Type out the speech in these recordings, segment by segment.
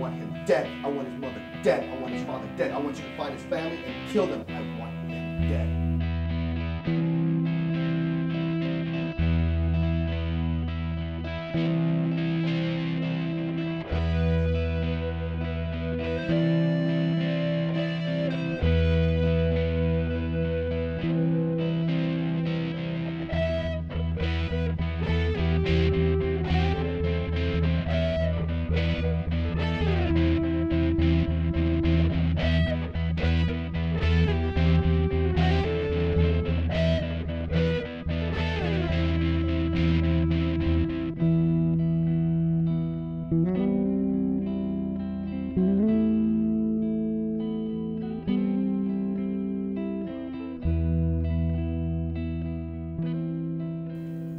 want him dead. I want his mother dead. I want his father dead. I want you to find his family and kill them. I want them dead.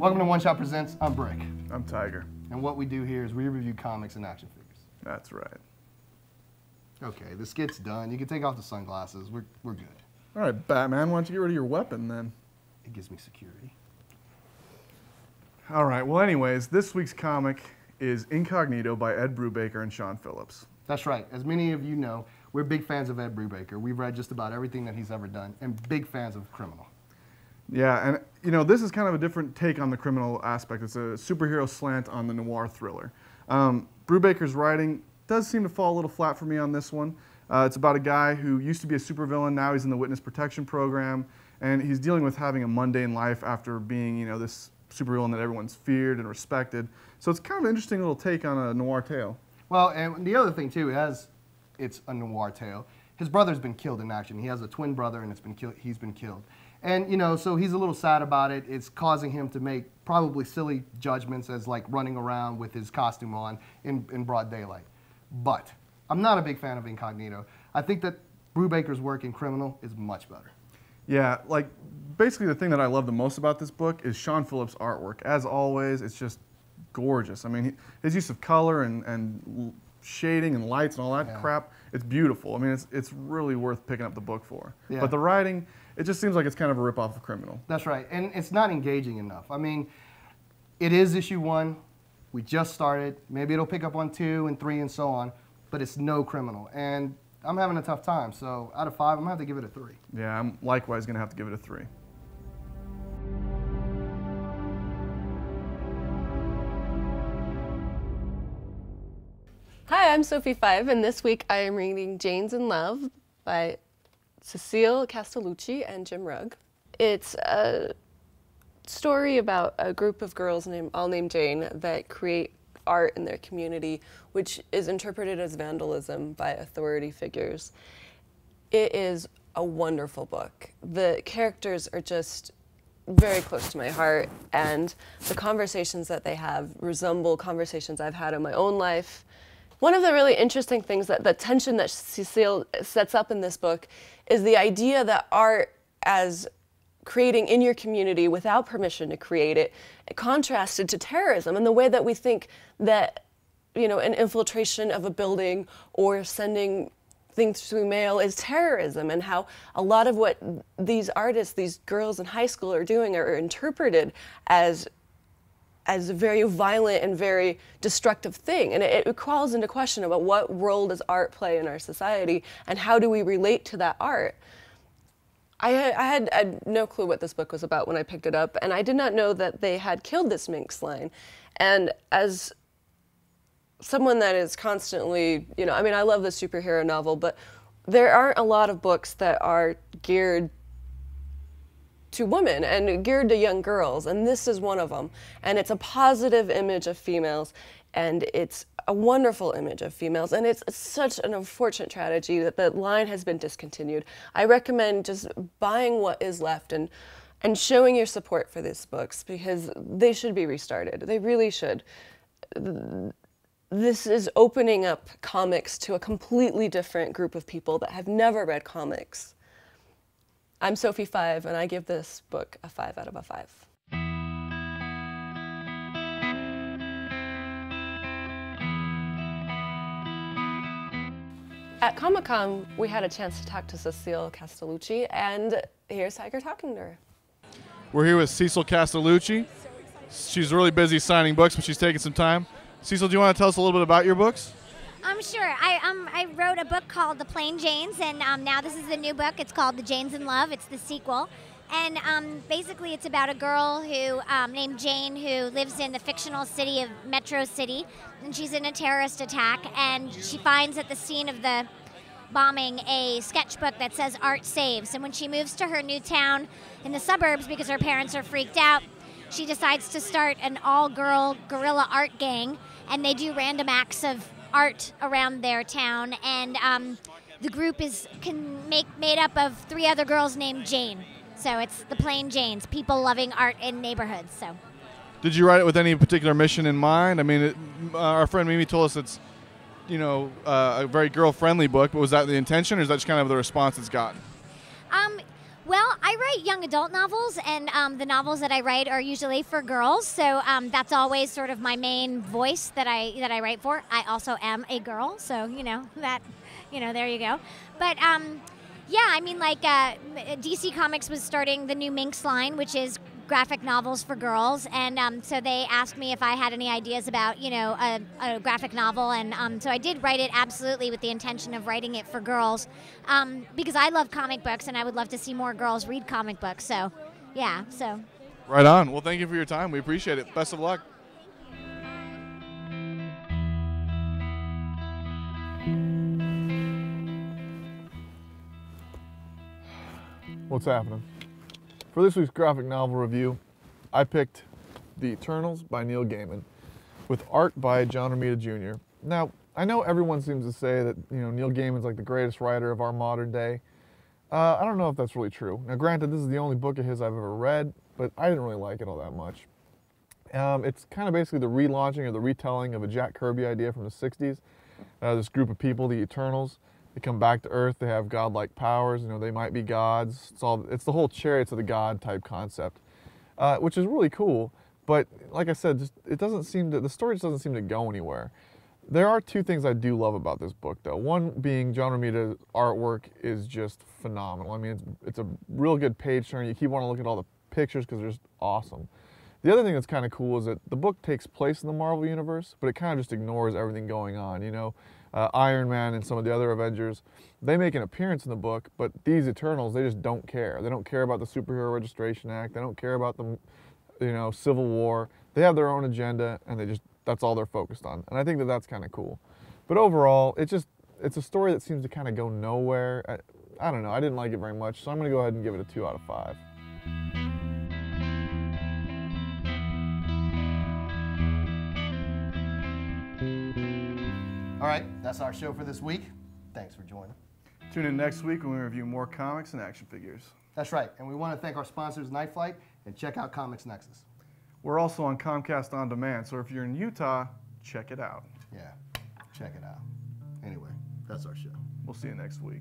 Welcome to One Shot Presents. I'm Brick. I'm Tiger. And what we do here is we review comics and action figures. That's right. Okay, the skit's done. You can take off the sunglasses. We're good. All right, Batman, why don't you get rid of your weapon then? It gives me security. All right, well anyways, this week's comic is Incognito by Ed Brubaker and Sean Phillips. That's right. As many of you know, we're big fans of Ed Brubaker. We've read just about everything that he's ever done, and big fans of Criminal. Yeah, and you know, this is kind of a different take on the criminal aspect. It's a superhero slant on the noir thriller. Brubaker's writing does seem to fall a little flat for me on this one. It's about a guy who used to be a supervillain, now he's in the witness protection program, and he's dealing with having a mundane life after being, you know, this supervillain that everyone's feared and respected. So it's kind of an interesting little take on a noir tale. Well, and the other thing too, as it's a noir tale, his brother's been killed in action. He has a twin brother, and he's been killed. And, you know, so he's a little sad about it. It's causing him to make probably silly judgments as like running around with his costume on in broad daylight. But I'm not a big fan of Incognito. I think that Brubaker's work in Criminal is much better. Yeah, like basically the thing that I love the most about this book is Sean Phillips' artwork. As always, it's just gorgeous. I mean, his use of color and shading and lights and all that crap, it's beautiful. I mean, it's really worth picking up the book for. Yeah. But the writing, it just seems like it's kind of a ripoff of Criminal. That's right, and it's not engaging enough. I mean, it is issue 1. We just started. Maybe it'll pick up on 2 and 3 and so on, but it's no Criminal. And I'm having a tough time, so out of 5, I'm gonna have to give it a 3. Yeah, I'm likewise gonna have to give it a 3. Hi, I'm Sophie 5, and this week I am reading Jane's in Love by Cecil Castellucci and Jim Rugg. It's a story about a group of girls all named Jane that create art in their community, which is interpreted as vandalism by authority figures. It is a wonderful book. The characters are just very close to my heart, and the conversations that they have resemble conversations I've had in my own life. One of the really interesting things, that the tension that Cecile sets up in this book, is the idea that art as creating in your community without permission to create it, contrasted to terrorism, and the way that we think that, you know, an infiltration of a building or sending things through mail is terrorism, and how a lot of what these artists, these girls in high school are doing are interpreted as a very violent and very destructive thing. And it calls into question about what role does art play in our society, and how do we relate to that art. I had no clue what this book was about when I picked it up, and I did not know that they had killed this Minx line. And as someone that is constantly, you know, I mean, I love the superhero novel, but there aren't a lot of books that are geared to women and geared to young girls, and this is one of them. And it's a positive image of females, and it's a wonderful image of females, and it's such an unfortunate tragedy that the line has been discontinued. I recommend just buying what is left and showing your support for these books, because they should be restarted. They really should. This is opening up comics to a completely different group of people that have never read comics. I'm Sophie 5, and I give this book a 5 out of a 5. At Comic-Con, we had a chance to talk to Cecil Castellucci, and here's Tiger talking to her. We're here with Cecil Castellucci. She's really busy signing books, but she's taking some time. Cecil, do you want to tell us a little bit about your books? Sure. I wrote a book called The Plain Janes, and now this is the new book. It's called The Janes in Love. It's the sequel. And basically, it's about a girl who named Jane who lives in the fictional city of Metro City, and she's in a terrorist attack, and she finds at the scene of the bombing a sketchbook that says "Art Saves." And when she moves to her new town in the suburbs because her parents are freaked out, she decides to start an all-girl guerrilla art gang, and they do random acts of art around their town, and the group is made up of 3 other girls named Jane. So it's the Plain Janes, people loving art in neighborhoods. So, Did you write it with any particular mission in mind? I mean, our friend Mimi told us it's, a very girl-friendly book, but was that the intention, or is that just kind of the response it's gotten? Well, I write young adult novels, and the novels that I write are usually for girls. So that's always sort of my main voice that I write for. I also am a girl, so there you go. But yeah, I mean, like DC Comics was starting the new Minx line, which is graphic novels for girls, and so they asked me if I had any ideas about, a graphic novel, and so I did write it absolutely with the intention of writing it for girls, because I love comic books, and I would love to see more girls read comic books. So, yeah, so. Right on. Well, thank you for your time. We appreciate it. Best of luck. What's happening? For this week's graphic novel review, I picked The Eternals by Neil Gaiman, with art by John Romita Jr. Now, I know everyone seems to say that Neil Gaiman's like the greatest writer of our modern day. I don't know if that's really true. Now, granted, this is the only book of his I've ever read, but I didn't really like it all that much. It's kind of basically the relaunching or the retelling of a Jack Kirby idea from the 60s. This group of people, the Eternals, they come back to Earth. They have godlike powers. They might be gods. It's the whole chariots of the god type concept, which is really cool. But like I said, the story just doesn't seem to go anywhere. There are 2 things I do love about this book, though. One being John Romita's artwork is just phenomenal. I mean, it's a real good page turn. You keep wanting to look at all the pictures because they're just awesome. The other thing that's kind of cool is that the book takes place in the Marvel Universe, but it kind of just ignores everything going on, Iron Man and some of the other Avengers, they make an appearance in the book, but these Eternals, they just don't care. They don't care about the Superhero Registration Act. They don't care about the, Civil War. They have their own agenda, and that's all they're focused on. And I think that that's kind of cool. But overall, it's a story that seems to kind of go nowhere. I don't know. I didn't like it very much, so I'm going to go ahead and give it a 2 out of 5. All right, that's our show for this week. Thanks for joining. Tune in next week when we review more comics and action figures. That's right, and we want to thank our sponsors, Night Flight, and check out Comics Nexus. We're also on Comcast On Demand, so if you're in Utah, check it out. Yeah, check it out. Anyway, that's our show. We'll see you next week.